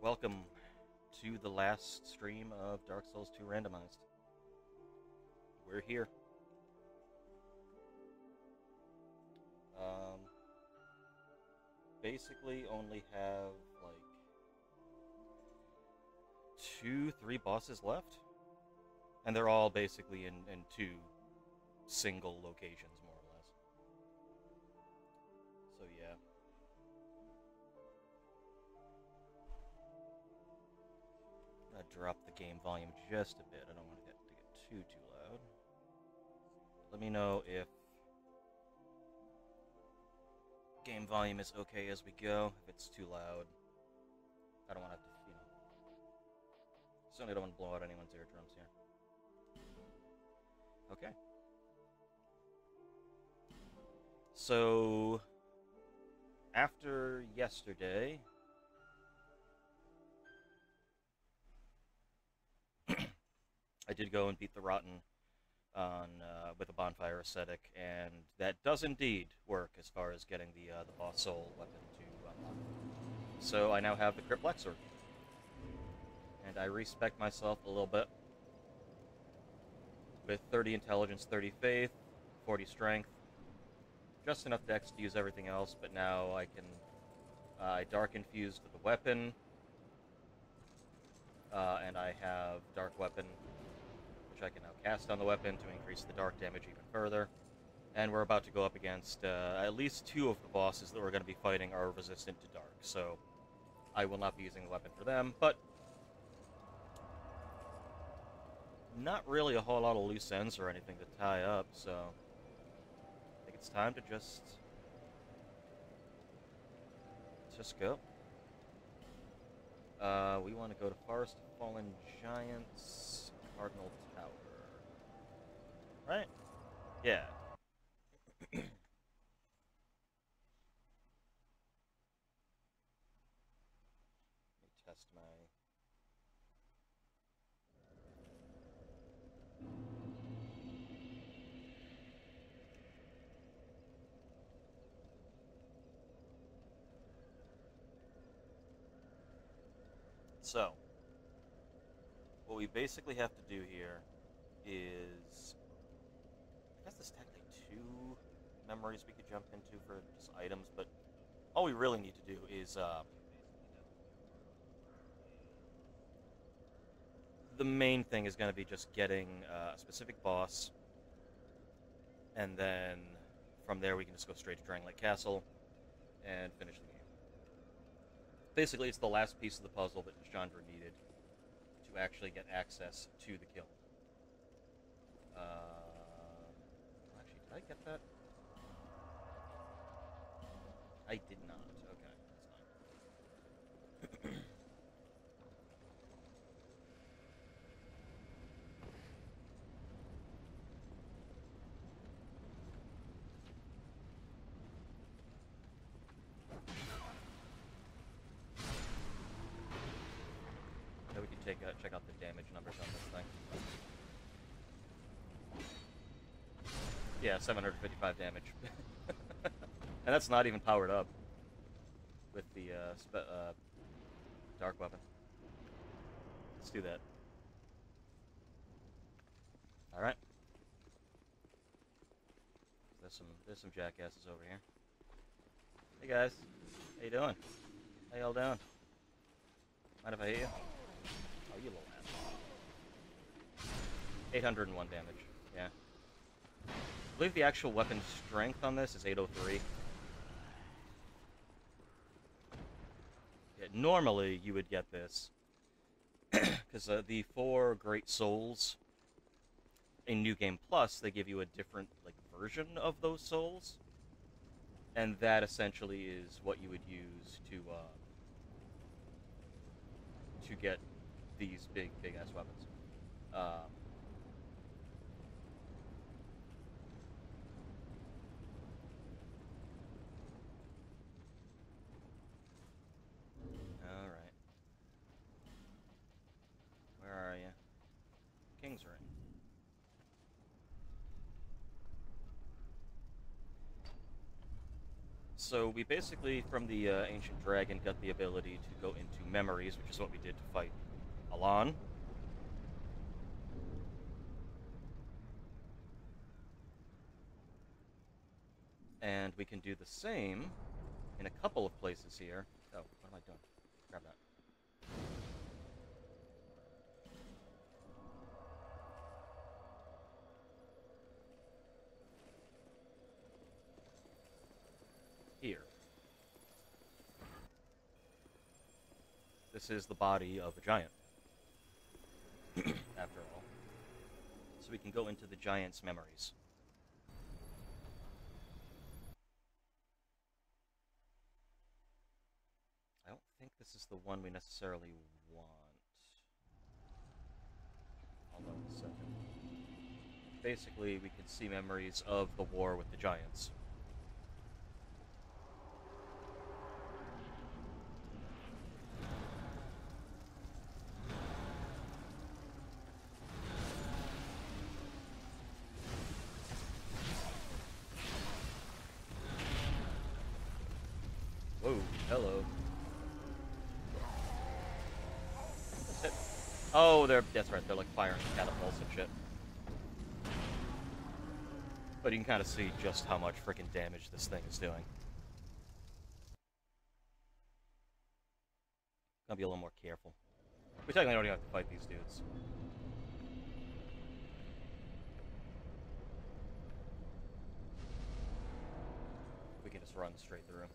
welcome to the last stream of Dark Souls 2 Randomized. We're here. Basically only have, like, 2-3 bosses left. And they're all basically in 2 single locations, more or less. So, yeah. I'm gonna drop the game volume just a bit. I don't want it to get too loud. Let me know if game volume is okay as we go. If it's too loud, I don't want to have to, certainly don't want to blow out anyone's eardrums here. Okay. So, after yesterday, I did go and beat the Rotten on with a bonfire ascetic, and that does indeed work as far as getting the boss soul weapon to unlock. So I now have the Crypt Black Sword, and I respect myself a little bit with 30 intelligence, 30 faith, 40 strength, just enough dex to use everything else. But now I can dark infused the weapon, and I have dark weapon, which I can now cast on the weapon to increase the dark damage even further. And we're about to go up against at least 2 of the bosses that we're going to be fighting are resistant to dark, so I will not be using the weapon for them, but not really a whole lot of loose ends or anything to tie up, so I think it's time to just go. We want to go to Forest of Fallen Giants, Cardinal Tower. Right? Yeah. Let me test my... So, what we basically have to do here is... I guess there's technically 2 memories we could jump into for just items, but all we really need to do is... the main thing is going to be just getting a specific boss, and then from there we can just go straight to Drang Lake Castle and finish the game. Basically, it's the last piece of the puzzle that Chandra needed to actually get access to the kiln. Actually, did I get that? I did not. Okay, that's fine. Now we can check out the damage numbers on this thing. Yeah, 755 damage. And that's not even powered up with the dark weapon. Let's do that. Alright. There's some jackasses over here. Hey guys. How you doing? How y'all doing? Mind if I hit you? Oh, you little asshole. 801 damage. Yeah. I believe the actual weapon strength on this is 803. Yeah, normally you would get this because the 4 Great Souls in New Game Plus, they give you a different version of those souls, and that essentially is what you would use to get these big ass weapons. Alright. Where are you? King's Ring. So we basically, from the Ancient Dragon, got the ability to go into memories, which is what we did to fight Alon. And we can do the same in a couple of places here. Oh, what am I doing? Grab that. Here. This is the body of a giant, after all. So we can go into the giant's memories. I don't think this is the one we necessarily want. Hold on a second. Basically, we can see memories of the war with the giants. Whoa, hello. Oh, that's right, they're like firing catapults and shit. But you can kind of see just how much freaking damage this thing is doing. Gotta be a little more careful. We technically don't even have to fight these dudes. We can just run straight through.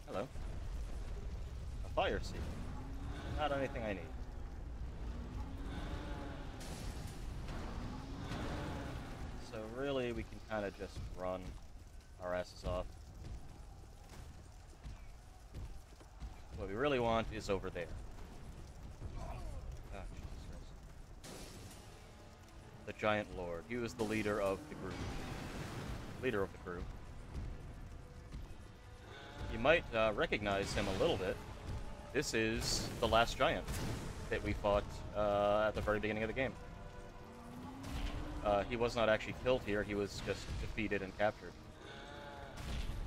Hello. A fire seed. Not anything I need. So really, we can kind of just run our asses off. What we really want is over there. Oh, Jesus Christ. The Giant Lord. He was the leader of the group. Leader of the crew. You might recognize him a little bit. This is the last giant that we fought at the very beginning of the game. He was not actually killed here, he was just defeated and captured.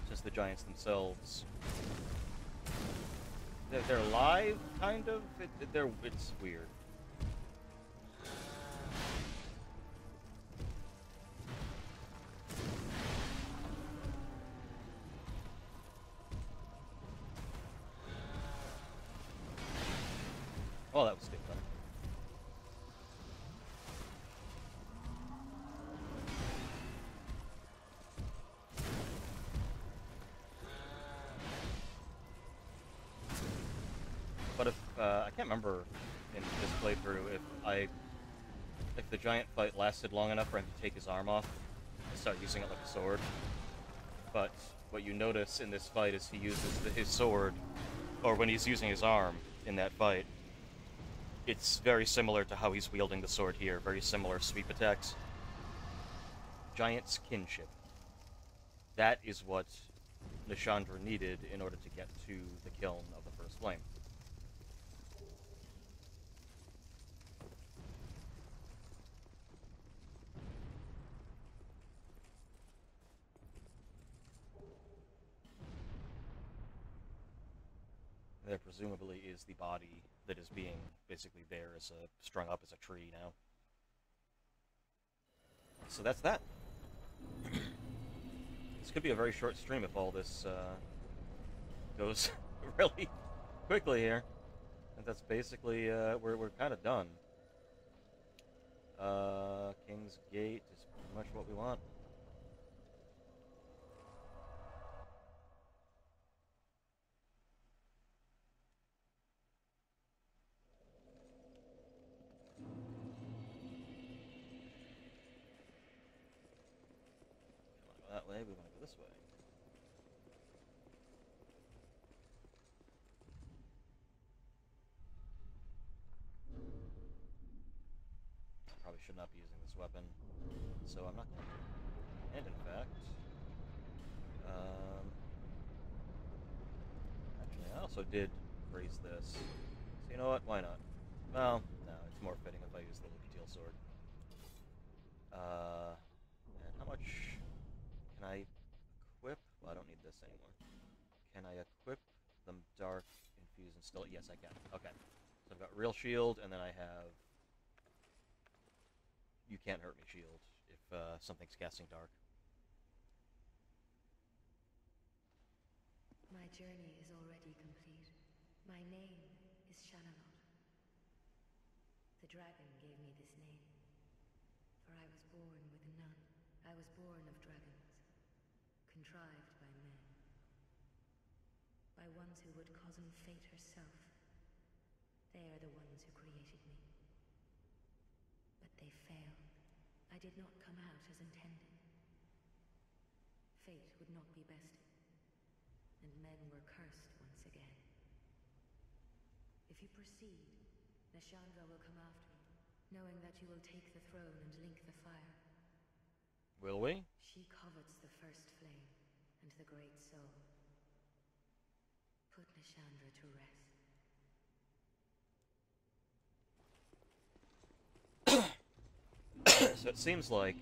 Just the giants themselves. They're live, kind of? It's weird. Oh, that was stupid. But if I can't remember in this playthrough if the giant fight lasted long enough for him to take his arm off and start using it like a sword. But what you notice in this fight is he uses his sword, or when he's using his arm in that fight, it's very similar to how he's wielding the sword here. Very similar sweep attacks. Giant's kinship. That is what Nishandra needed in order to get to the kiln of the First Flame. There presumably is the body that is being basically there as strung up as a tree now. So that's that. This could be a very short stream if all this goes really quickly here. And that's basically, we're kind of done. King's Gate is pretty much what we want. We want to go that way, we want to go this way. should not be using this weapon, so I'm not going to. And in fact, actually, I also did raise this. So you know what? Why not? Well, no, it's more fitting if I use the Lucatiel sword. And how much can I equip? Well, I don't need this anymore. Can I equip the dark infuse and still? Yes, I can. Okay. So I've got real shield, and then I have you can't hurt me shield if something's casting dark. My journey is already complete. My name is Shanalot. The dragon gave me this name, for I was born with none. I was born of dragons, contrived by men, by ones who would cozen fate herself. They are the ones who created me. But they failed. I did not come out as intended. Fate would not be bested, and men were cursed once again. If you proceed, Nashandra will come after you, knowing that you will take the throne and link the fire. Will we? She covets the first flame and the great soul. Put Nashandra to rest. So it seems like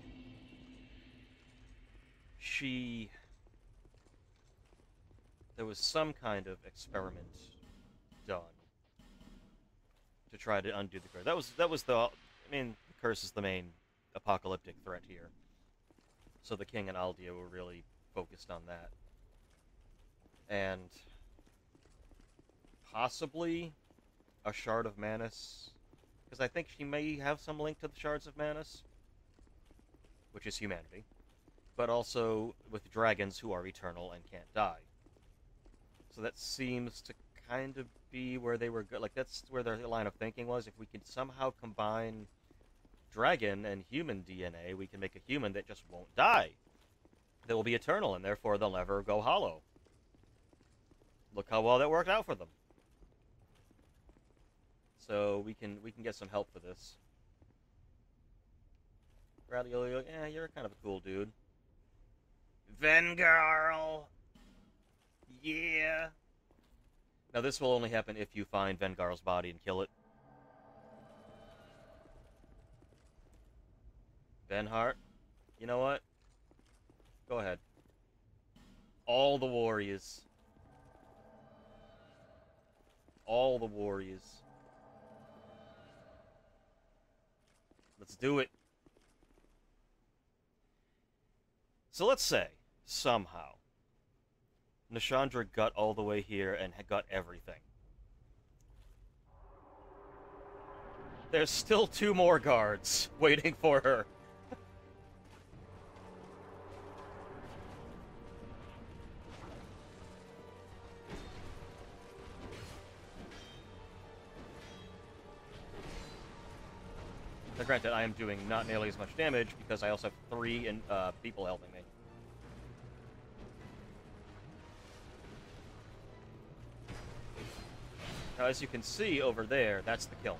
there was some kind of experiment done to try to undo the curse. That was the the curse is the main apocalyptic threat here. So the king and Aldia were really focused on that. And possibly a shard of Manus, because I think she may have some link to the shards of Manus, which is humanity, but also with dragons who are eternal and can't die. So that seems to kind of be where they were like, that's where their line of thinking was. If we could somehow combine dragon and human DNA, we can make a human that just won't die. That will be eternal, and therefore they'll never go hollow. Look how well that worked out for them. So we can get some help for this. Radiolio, yeah, you're kind of a cool dude. Vengarl! Yeah! Now this will only happen if you find Vengarl's body and kill it. Benhart, you know what? Go ahead. All the warriors. All the warriors. Let's do it. So let's say, somehow, Nashandra got all the way here and had got everything. There's still 2 more guards waiting for her. Now, granted, I am doing not nearly as much damage because I also have 3 people helping me. Now, as you can see over there, that's the kiln.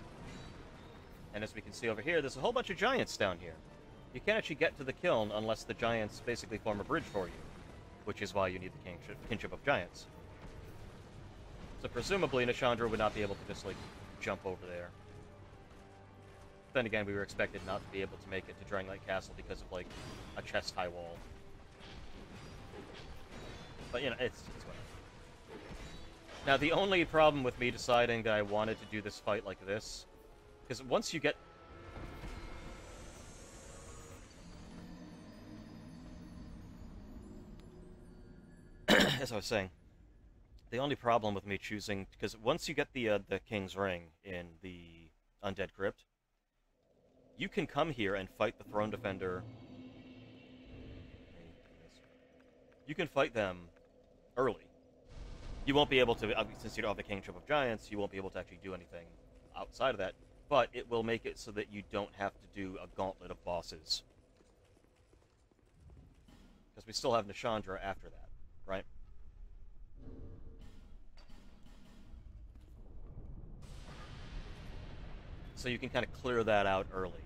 And as we can see over here, there's a whole bunch of giants down here. You can't actually get to the kiln unless the giants basically form a bridge for you, which is why you need the kinship of giants. So presumably, Nashandra would not be able to just, like, jump over there. Then again, we were expected not to be able to make it to Dragonlight Castle because of, like, a chest-high wall. But, you know, it's whatever. Now, the only problem with me deciding that I wanted to do this fight like this, because once you get... As I was saying, the only problem with me choosing... Because once you get the King's Ring in the Undead Crypt, you can come here and fight the Throne Defender. You can fight them early. You won't be able to, since you don't have the Kingship of Giants, you won't be able to actually do anything outside of that. But it will make it so that you don't have to do a gauntlet of bosses. Because we still have Nashandra after that, right? So you can kind of clear that out early.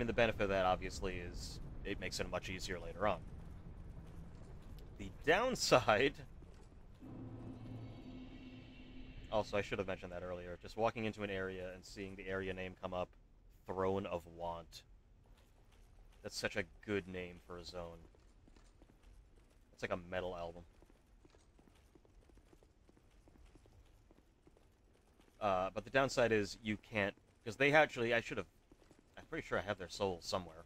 the benefit of that obviously is it makes it much easier later on. The downside. Also, I should have mentioned that earlier. Just walking into an area and seeing the area name come up, Throne of Want. That's such a good name for a zone. It's like a metal album. But the downside is you can't, because they actually, I'm pretty sure I have their souls somewhere.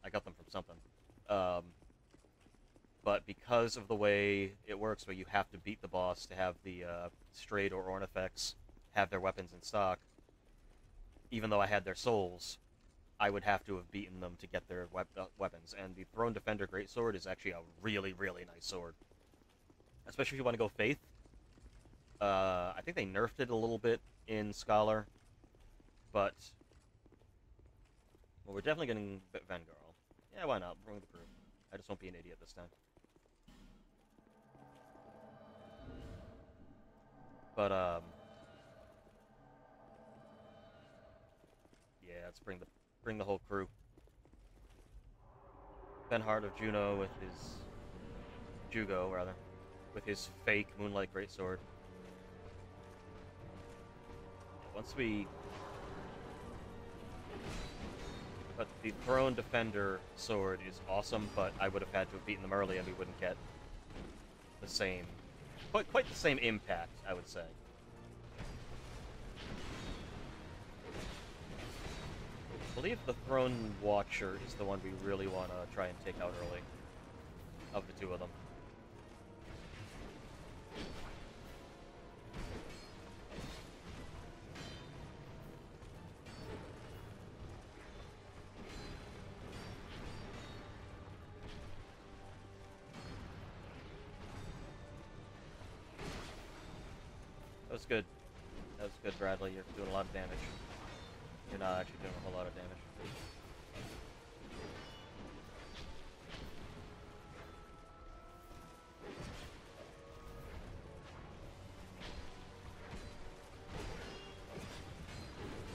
I got them from something. But because of the way it works, where you have to beat the boss to have the strayed or Ornifex have their weapons in stock, even though I had their souls, I would have to have beaten them to get their weapons. And the Throne Defender Greatsword is actually a really, really nice sword. Especially if you want to go Faith. I think they nerfed it a little bit in Scholar, but well, we're definitely getting Vengarl. Yeah, why not? Bring the crew. I just won't be an idiot this time. But yeah, let's bring the whole crew. Benhart of Juno with his Jugo rather, with his fake Moonlight Greatsword. Once we... But the Throne Defender sword is awesome, but I would have had to have beaten them early and we wouldn't get the same... Quite the same impact, I would say. I believe the Throne Watcher is the one we really want to try and take out early, of the two of them. That was good. That was good, Bradley. You're doing a lot of damage. You're not actually doing a whole lot of damage.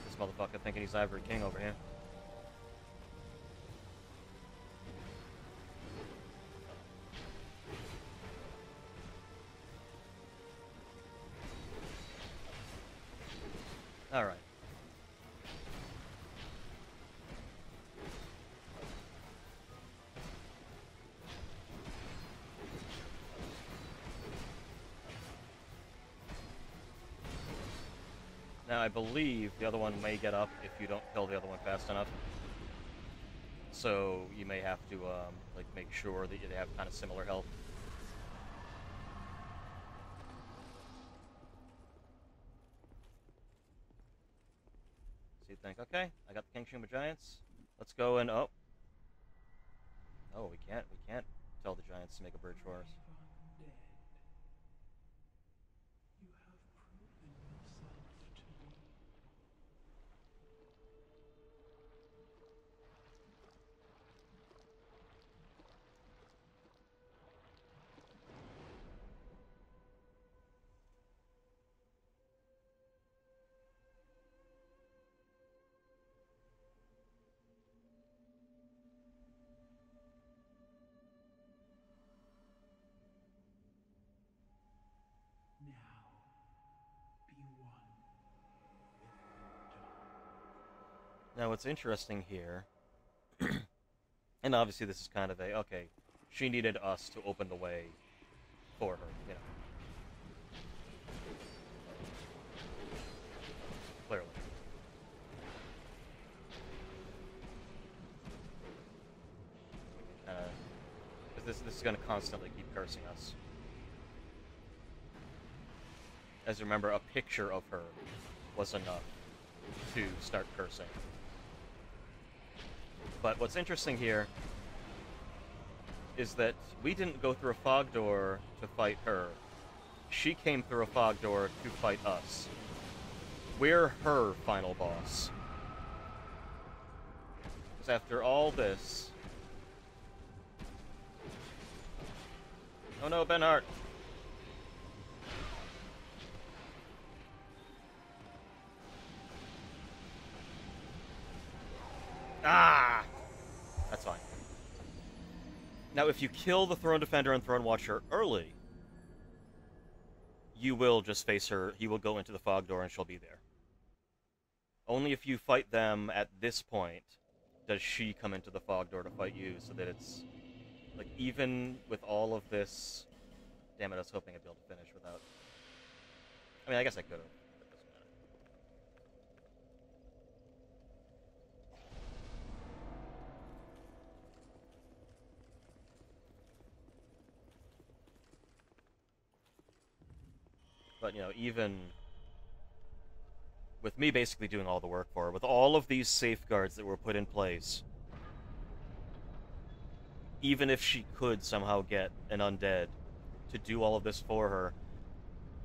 This motherfucker thinking he's Ivory King over here. Alright. Now, I believe the other one may get up if you don't kill the other one fast enough. So, you may have to, like, make sure that you have kind of similar health. So you think, okay, I got the King Shuma Giants. Let's go and, oh. Oh, we can't tell the Giants to make a bridge for us. Now, what's interesting here, and obviously this is kind of a, okay, she needed us to open the way for her, you know. Clearly. Because this is going to constantly keep cursing us. As you remember, a picture of her was enough to start cursing. But what's interesting here is that we didn't go through a fog door to fight her. She came through a fog door to fight us. We're her final boss. Because after all this... Oh no, Benhart! Now, if you kill the Throne Defender and Throne Watcher early, you will just face her. He will go into the fog door and she'll be there. Only if you fight them at this point does she come into the fog door to fight you, so that it's... Like, even with all of this... Damn it, I was hoping I'd be able to finish without... I mean, I guess I could have. It doesn't matter. But, you know, even... with me basically doing all the work for her, with all of these safeguards that were put in place, even if she could somehow get an undead to do all of this for her,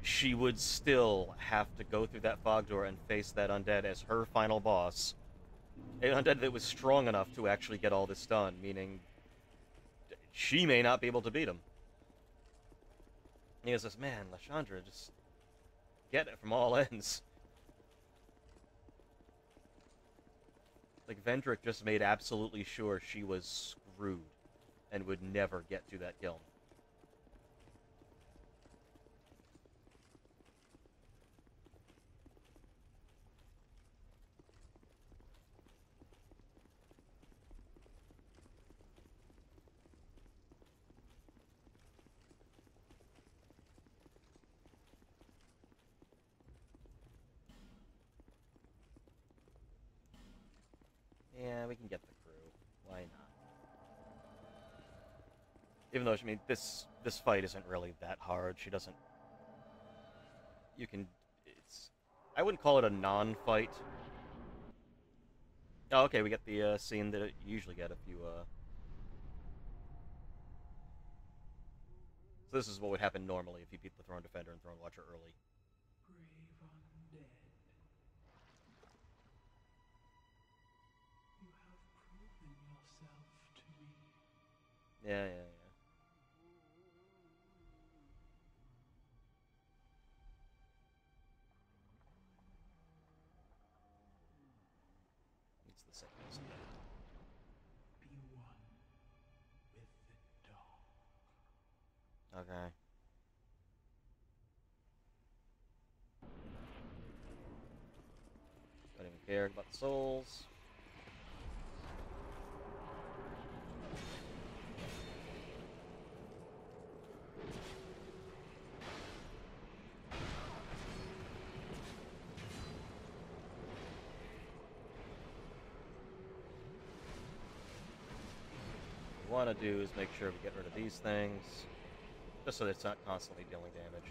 she would still have to go through that fog door and face that undead as her final boss. An undead that was strong enough to actually get all this done, meaning she may not be able to beat him. And he says, man, Lashandra, just get it from all ends. Like, Vendrick just made absolutely sure she was screwed and would never get to that kiln. Yeah, we can get the crew. Why not? Even though, I mean, this fight isn't really that hard. She doesn't... You can... It's... I wouldn't call it a non-fight. Oh, okay, we get the scene that you usually get if you... So this is what would happen normally if you beat the Throne Defender and Throne Watcher early. Brave undead. You have proven yourself to me. Yeah. It's the same, isn't it? Be one with the dog. Okay. Don't even care about the souls. What we want to do is make sure we get rid of these things, just so that it's not constantly dealing damage.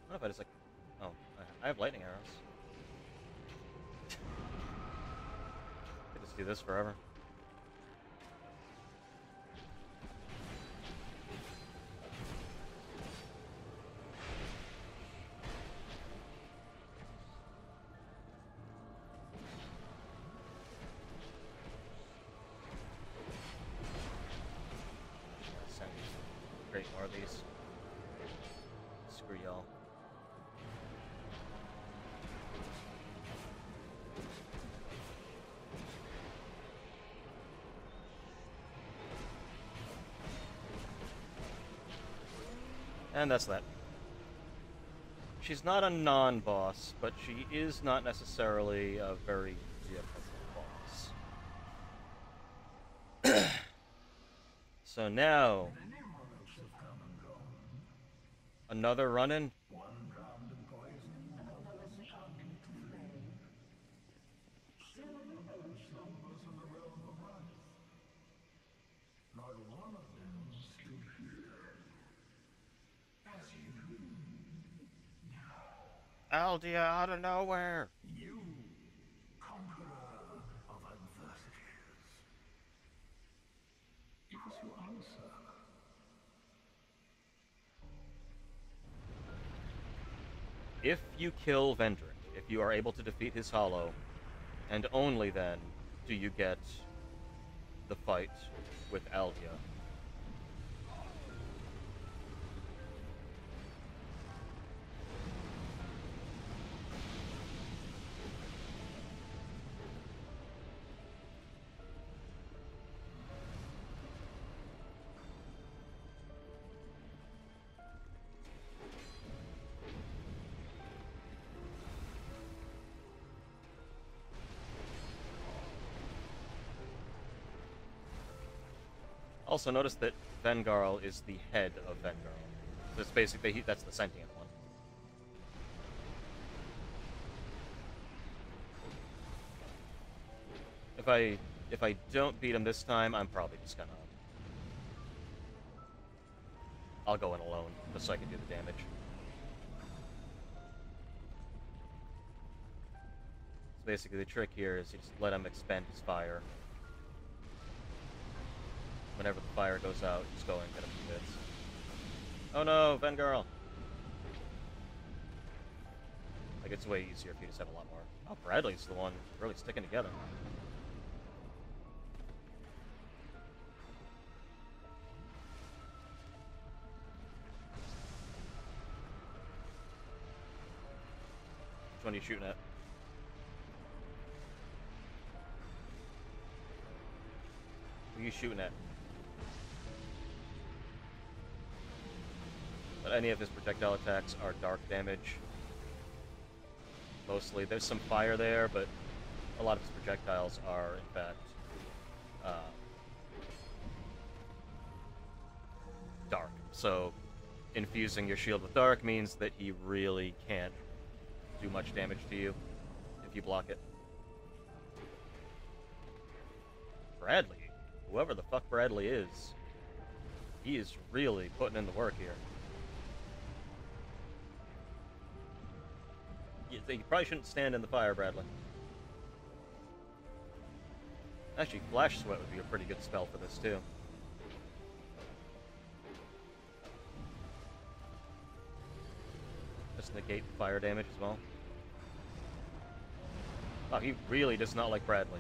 What if I just, like... Oh, I have lightning arrows. I could just do this forever. Create more of these. Screw y'all. And that's that. She's not a non-boss, but she is not necessarily a very difficult boss. So now... Another run-in? Aldia out of nowhere! You, conqueror of adversities. It was your answer. If you kill Vendrick, if you are able to defeat his hollow, and only then do you get the fight with Alvia. Also, notice that Vengarl is the head of Vengarl. So it's basically, that's the sentient one. If I don't beat him this time, I'm probably just gonna... I'll go in alone, just so I can do the damage. So basically, the trick here is you just let him expend his fire. Whenever the fire goes out, just go and get him some bits. Oh no, Vengarl! Like, it's way easier if you just have a lot more. Oh, Bradley's the one really sticking together. Which one are you shooting at? Who are you shooting at? But any of his projectile attacks are dark damage. Mostly. There's some fire there, but a lot of his projectiles are, in fact, dark. So, infusing your shield with dark means that he really can't do much damage to you if you block it. Bradley. Whoever the fuck Bradley is, he is really putting in the work here. You probably shouldn't stand in the fire, Bradley. Actually, Flash Sweat would be a pretty good spell for this, too. Just negate the fire damage as well. Oh, he really does not like Bradley.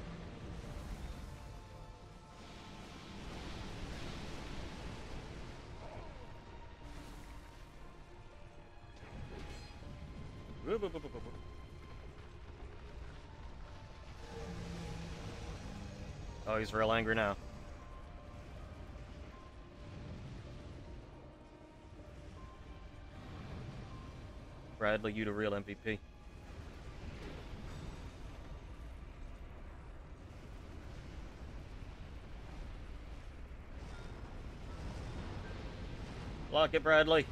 Oh, he's real angry now. Bradley, you the real MVP. Block it, Bradley.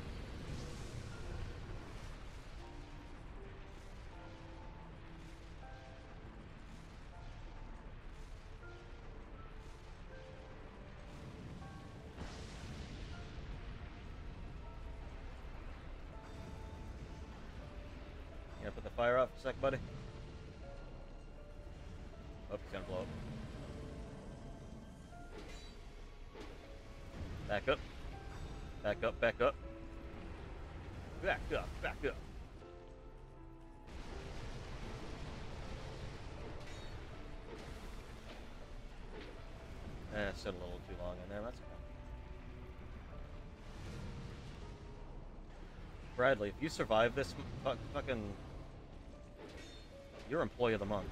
Yeah, put the fire off for a sec, buddy. Oh, he's gonna blow up. Back up. Back up, back up. Back up, back up. Stood a little too long in there, that's okay. Bradley, if you survive this fucking... You're Employee of the Month.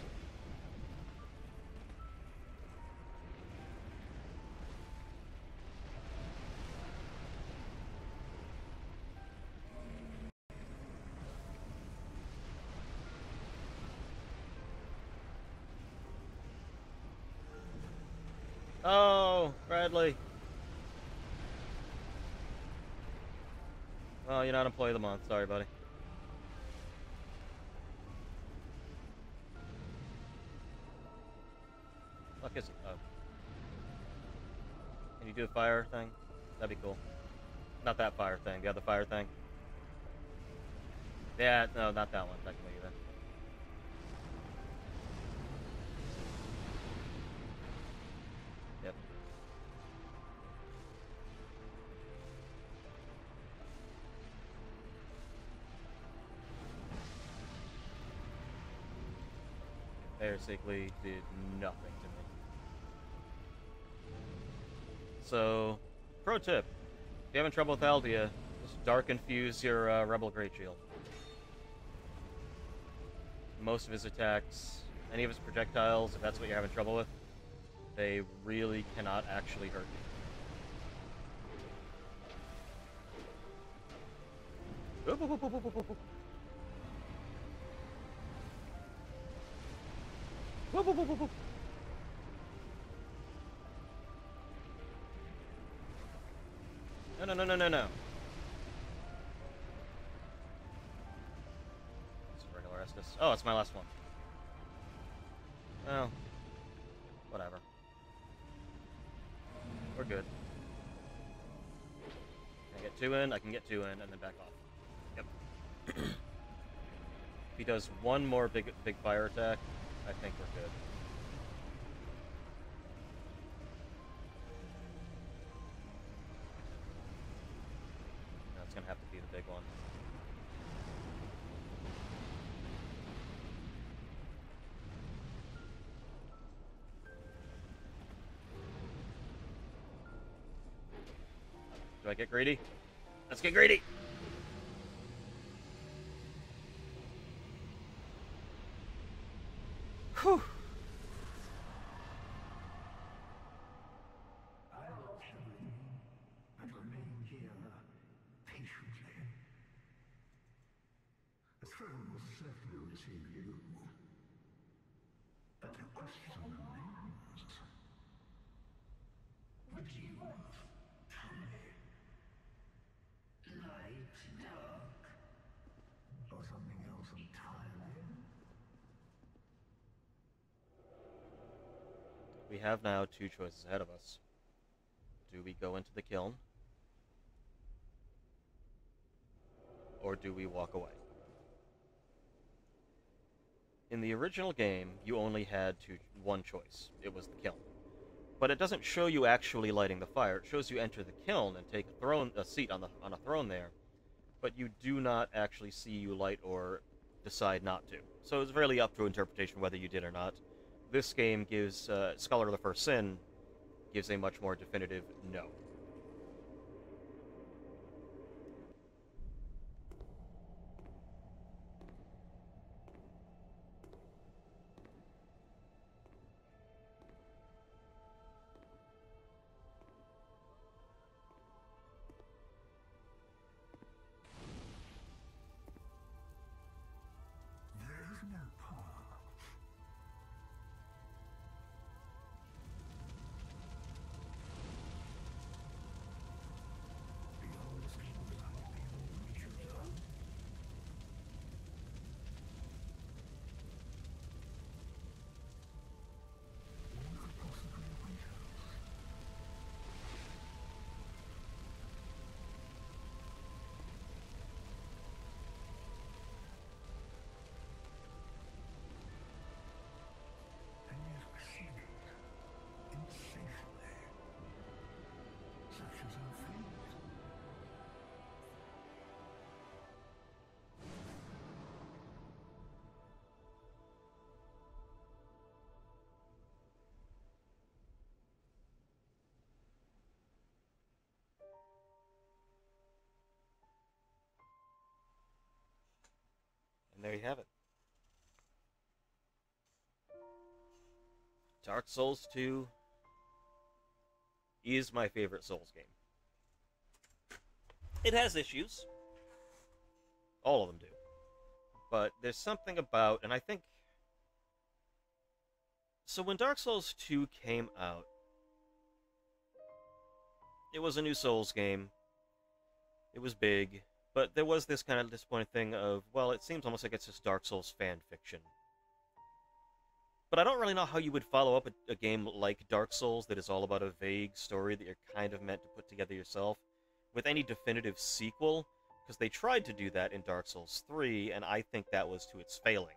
Oh, Bradley. Well, you're not Employee of the Month. Sorry, buddy. Fuck is it? Oh. Can you do a fire thing? That'd be cool. Not that fire thing. The other fire thing. Yeah, no, not that one, technically, either. Yep. Basically did nothing to me. So, pro tip. If you're having trouble with Aldia, just dark infuse your Rebel Great Shield. Most of his attacks, any of his projectiles, if that's what you're having trouble with, they really cannot actually hurt you. Whoop, whoop, whoop, whoop, whoop, whoop. Whoop, whoop, whoop, whoop, whoop. No, no, no, no, no, no. It's a regular Estus. Oh, it's my last one. Well, whatever. We're good. Can I get two in? I can get two in, and then back off. Yep. If he does one more big fire attack, I think we're good. That's gonna have to be the big one. Do I get greedy? Let's get greedy! Whew! I will remain and remain here patiently. The throne will certainly receive you. But the question remains. Would you tell me? Light, dark, or something else entirely? We have now two choices ahead of us. Do we go into the kiln? Or do we walk away? In the original game, you only had one choice. It was the kiln. But it doesn't show you actually lighting the fire. It shows you enter the kiln and take a seat on a throne there. But you do not actually see you light or decide not to. So it's really up to interpretation whether you did or not. This game gives, Scholar of the First Sin gives a much more definitive no. There is no path. Beyond the skills I have been reached on. What could possibly await us? And yet proceeded insatiably. Such is our fate. And there you have it. Dark Souls 2 is my favorite Souls game. It has issues. All of them do. But there's something about, and I think... So when Dark Souls 2 came out, it was a new Souls game. It was big. But there was this kind of disappointing thing of, well, it seems almost like it's just Dark Souls fan fiction. But I don't really know how you would follow up a game like Dark Souls that is all about a vague story that you're kind of meant to put together yourself with any definitive sequel, because they tried to do that in Dark Souls 3, and I think that was to its failing.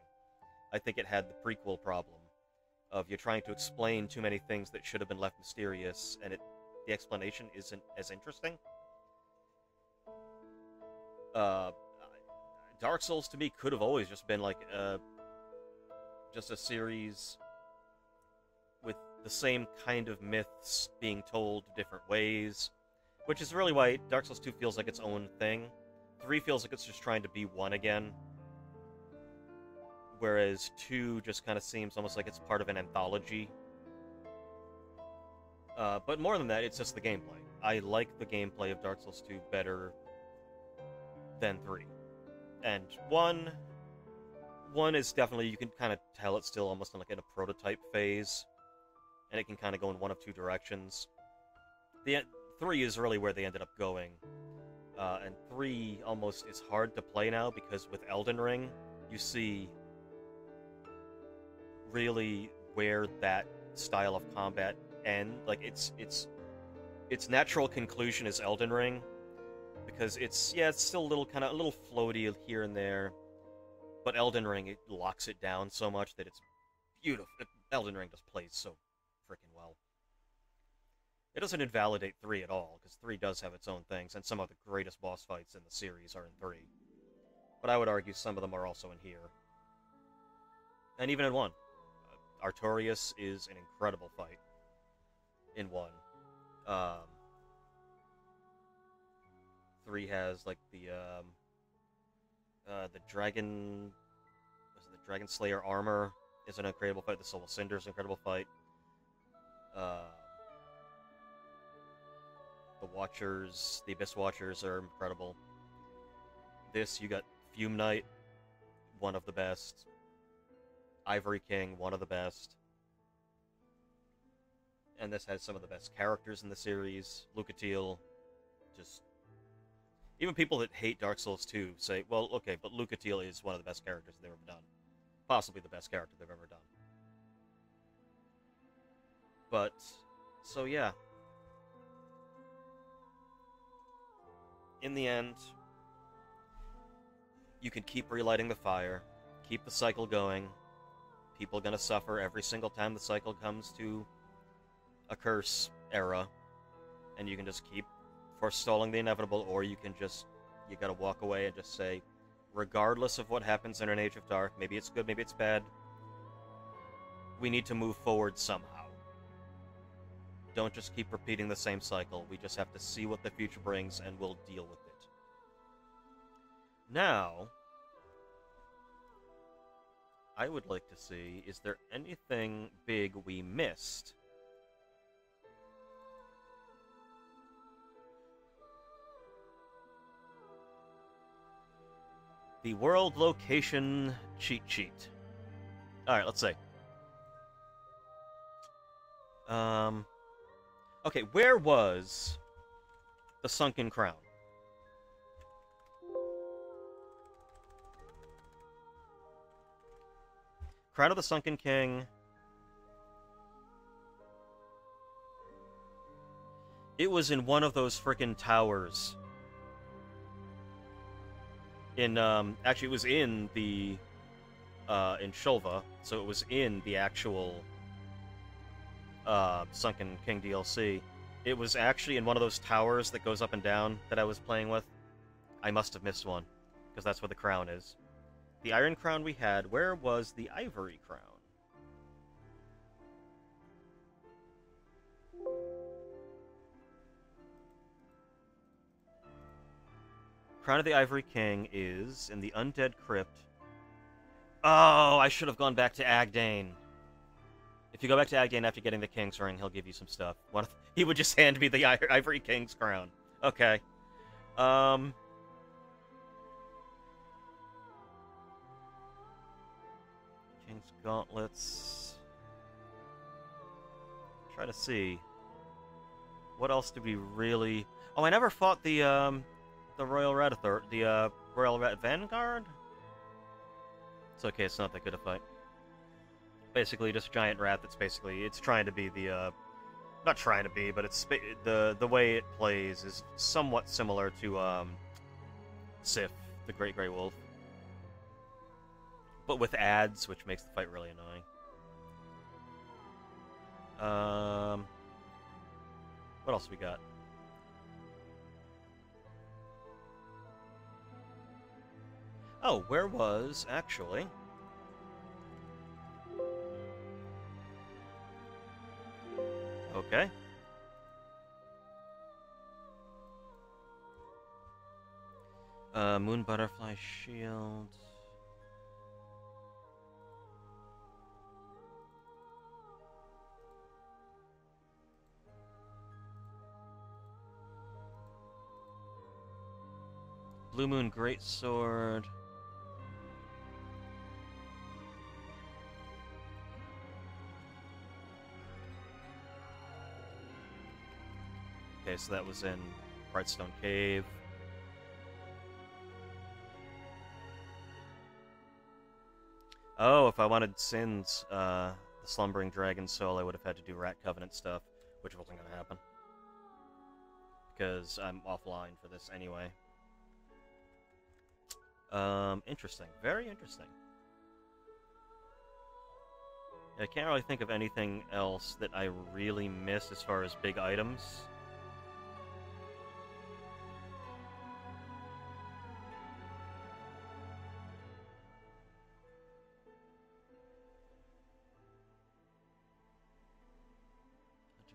I think it had the prequel problem of you're trying to explain too many things that should have been left mysterious, and the explanation isn't as interesting. Dark Souls to me could have always just been like just a series with the same kind of myths being told different ways, which is really why Dark Souls 2 feels like its own thing. 3 feels like it's just trying to be 1 again, whereas 2 just kind of seems almost like it's part of an anthology. But more than that, it's just the gameplay. I like the gameplay of Dark Souls 2 better than 3. And 1 is definitely, you can kind of tell it's still almost in a prototype phase, and it can kind of go in one of two directions. 3 is really where they ended up going, and 3 almost is hard to play now because with Elden Ring, you see really where that style of combat ends. Like its natural conclusion is Elden Ring, because it's still a little floaty here and there, but Elden Ring, it locks it down so much that it's beautiful. Elden Ring just plays so freaking well. It doesn't invalidate 3 at all, because 3 does have its own things, and some of the greatest boss fights in the series are in 3. But I would argue some of them are also in here. And even in 1. Artorias is an incredible fight in 1. 3 has, like, the Dragon... the Dragon Slayer armor is an incredible fight. The Soul of Cinder is an incredible fight. The Watchers, the Abyss Watchers are incredible. This, you got Fume Knight, one of the best. Ivory King, one of the best. And this has some of the best characters in the series. Lucatiel, just... Even people that hate Dark Souls 2 say, well, okay, but Lucatiel is one of the best characters they've ever done. Possibly the best character they've ever done. But, so yeah. In the end, you can keep relighting the fire, keep the cycle going. People are going to suffer every single time the cycle comes to a curse era, and you can just keep forestalling the inevitable, or you can just, you gotta walk away and just say, regardless of what happens in an Age of Dark, maybe it's good, maybe it's bad, we need to move forward somehow. Don't just keep repeating the same cycle. We just have to see what the future brings, and we'll deal with it. Now, I would like to see, is there anything big we missed? The world location cheat sheet. Alright, let's see. Okay, where was the Sunken Crown? Crown of the Sunken King. It was in one of those frickin' towers. Actually, it was in the, in Shulva, so it was in the actual, Sunken King DLC. It was actually in one of those towers that goes up and down that I was playing with. I must have missed one, because that's where the crown is. The Iron Crown we had, where was the Ivory Crown? Crown of the Ivory King is in the Undead Crypt. Oh, I should have gone back to Agdane. If you go back to Agdane after getting the King's Ring, he'll give you some stuff. He would just hand me the Ivory King's crown. Okay. King's Gauntlets. Try to see. What else did we really... Oh, I never fought the Royal Rat Authority, the Royal Rat Vanguard? It's okay, it's not that good a fight. Basically, just a giant rat that's basically, it's trying to be the, not trying to be, but it's, the way it plays is somewhat similar to, Sif, the Great Grey Wolf. But with ads, which makes the fight really annoying. What else we got? Oh, where was, actually... Okay. Moon Butterfly Shield. Blue Moon Great Sword. Okay, so that was in Brightstone Cave. Oh, if I wanted Sin's, the Slumbering Dragon Soul, I would have had to do Rat Covenant stuff, which wasn't going to happen. Because I'm offline for this anyway. Interesting. Very interesting. I can't really think of anything else that I really miss as far as big items.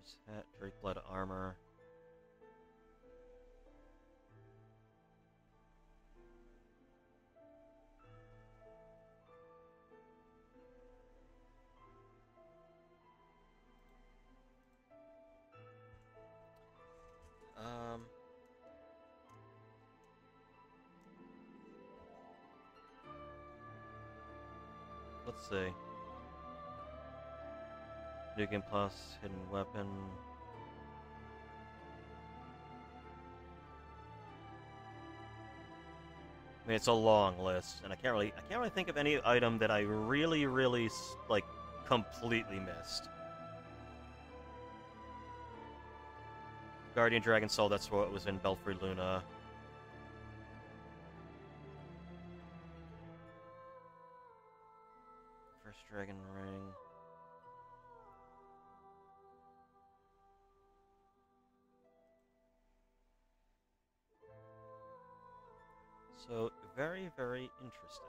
Just hat, Drake Blood armor. Let's see. New Game Plus, Hidden Weapon. I mean, it's a long list, and I can't really think of any item that I really, like, completely missed. Guardian Dragon Soul, that's what was in Belfry Luna. First Dragon Ring. So, very, very interesting.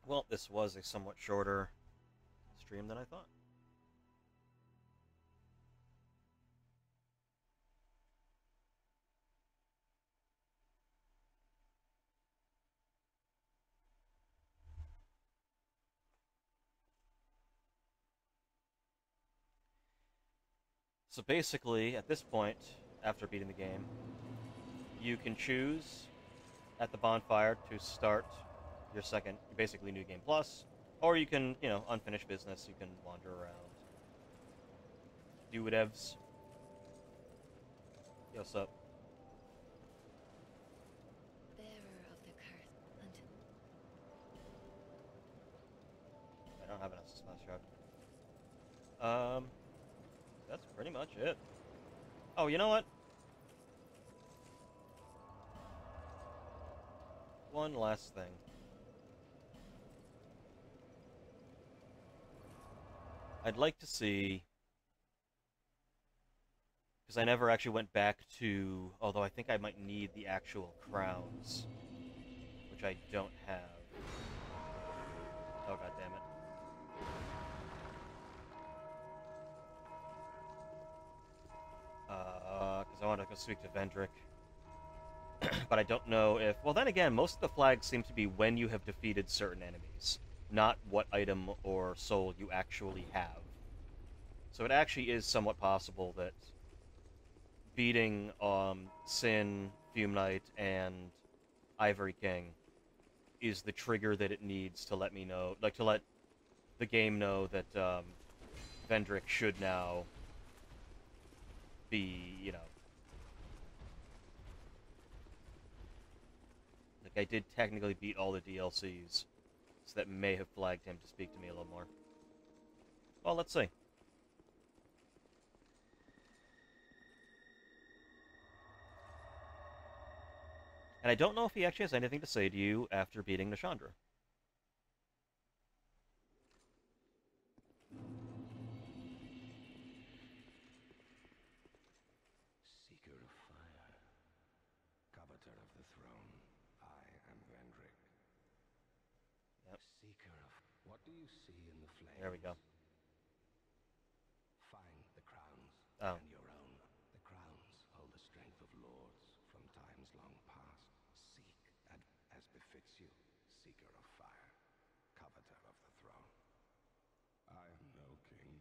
Well, this was a somewhat shorter stream than I thought. So basically, at this point, after beating the game, you can choose at the bonfire to start your second, basically New Game Plus, or you can, unfinished business, you can wander around. Do whatevs. Yo, what's up? Bearer of the curse unto... I don't have an Smash Shard. That's pretty much it. Oh, you know what? One last thing. I'd like to see, because I never actually went back to, although I think I might need the actual crowns, which I don't have. Oh, god damn it. Because I want to go speak to Vendrick. But I don't know if... Well, then again, most of the flags seem to be when you have defeated certain enemies, not what item or soul you actually have. So it actually is somewhat possible that beating Sin, Fume Knight, and Ivory King is the trigger that it needs to let me know, like to let the game know that Vendrick should now be, like I did technically beat all the DLCs, so that may have flagged him to speak to me a little more. Well, let's see. And I don't know if he actually has anything to say to you after beating Nishandra. Seeker of fire, coveter of the throne, I am Vendrick. Yep. Seeker of... What do you see in the flames? There we go. Find the crowns Oh. and your own. The crowns hold the strength of lords from times long past. Seek, and as befits you, seeker of fire, coveter of the throne. I am no king.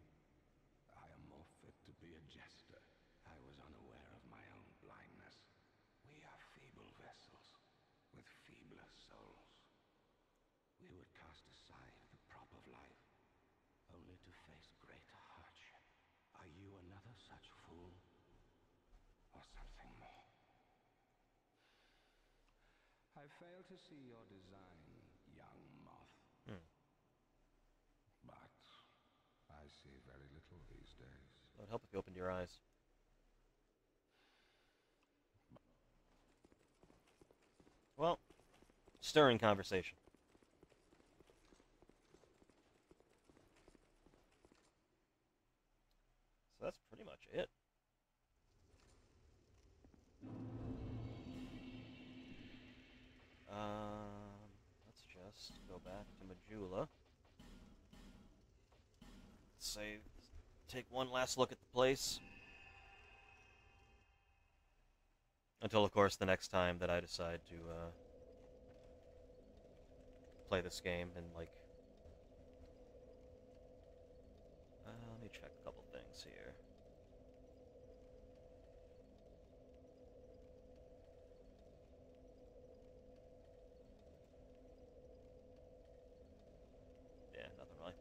I am more fit to be a jester. I was unaware of my own blindness. We are feeble vessels, with feebler souls. We would cast aside the prop of life, only to face greater hardship. Are you another such fool? Or something more? I fail to see your design, young moth. But I see very little these days. It would help if you opened your eyes. Well, stirring conversation. So that's pretty much it. Let's just go back to Majula. Save. Take one last look at the place. Until, of course, the next time that I decide to play this game and, like... let me check a couple things here. Yeah, nothing really.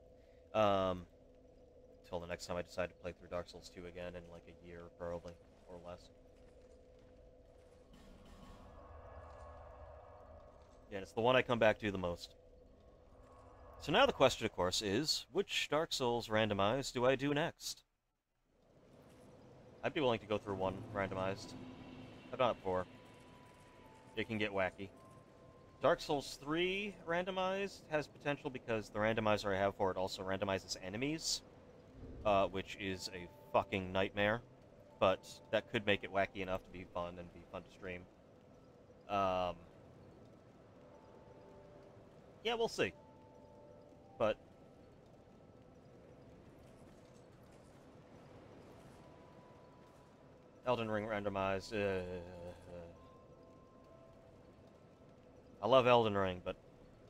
Until the next time I decide to play through Dark Souls 2 again in, like, a year, probably, or less. Yeah, it's the one I come back to the most. So now the question, of course, is, which Dark Souls randomized do I do next? I'd be willing to go through one randomized. I've done it before. It can get wacky. Dark Souls 3 randomized has potential because the randomizer I have for it also randomizes enemies, which is a fucking nightmare. But that could make it wacky enough to be fun and be fun to stream. Yeah, we'll see. But Elden Ring randomized. I love Elden Ring, but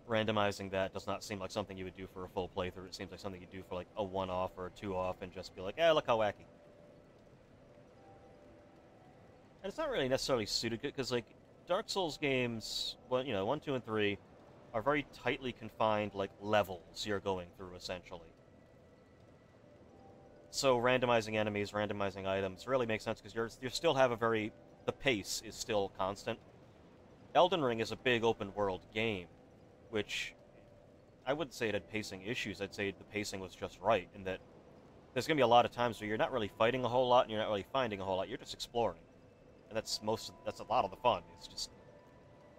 randomizing that does not seem like something you would do for a full playthrough. It seems like something you'd do for like a one-off or a two-off and just be like, look how wacky. And it's not really necessarily suited because like Dark Souls games, well, 1, 2, and 3 are very tightly confined like levels you're going through essentially. So randomizing enemies, randomizing items really makes sense because you still have the pace is still constant. Elden Ring is a big open world game, which I wouldn't say it had pacing issues. I'd say the pacing was just right in that there's going to be a lot of times where you're not really fighting a whole lot and you're not really finding a whole lot. You're just exploring. And that's a lot of the fun. It's just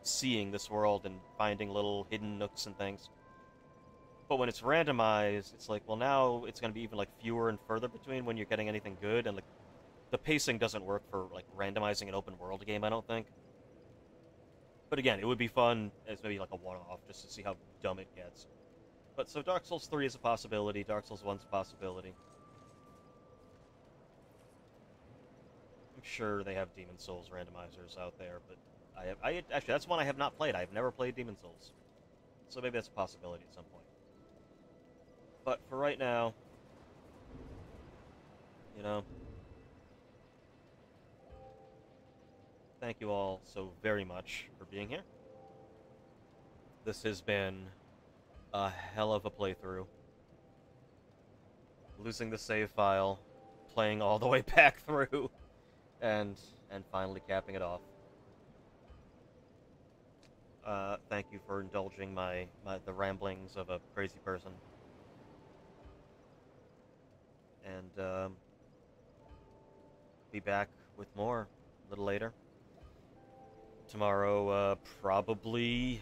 seeing this world and finding little hidden nooks and things. But when it's randomized, it's like, well, now it's going to be even like fewer and further between when you're getting anything good, and like the pacing doesn't work for like randomizing an open world game, I don't think. But again, it would be fun as maybe like a one-off just to see how dumb it gets. But so Dark Souls 3 is a possibility, Dark Souls 1's a possibility. I'm sure they have Demon Souls randomizers out there, but actually that's one I have not played. I've never played Demon Souls. So maybe that's a possibility at some point. But for right now, thank you all so very much for being here. This has been a hell of a playthrough. Losing the save file, playing all the way back through, and finally capping it off. Thank you for indulging the ramblings of a crazy person. And be back with more a little later. Tomorrow, probably...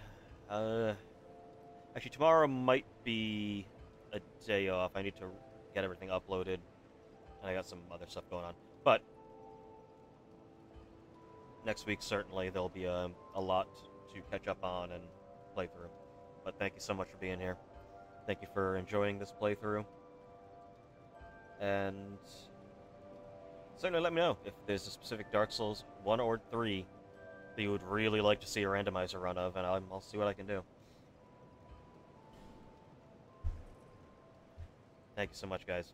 actually, tomorrow might be a day off. I need to get everything uploaded. And I got some other stuff going on. But next week, certainly, there'll be a lot to catch up on and play through. But thank you so much for being here. Thank you for enjoying this playthrough. And certainly let me know if there's a specific Dark Souls 1 or 3 that you would really like to see a randomizer run of, and I'll see what I can do. Thank you so much, guys.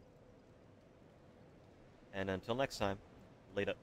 And until next time, later.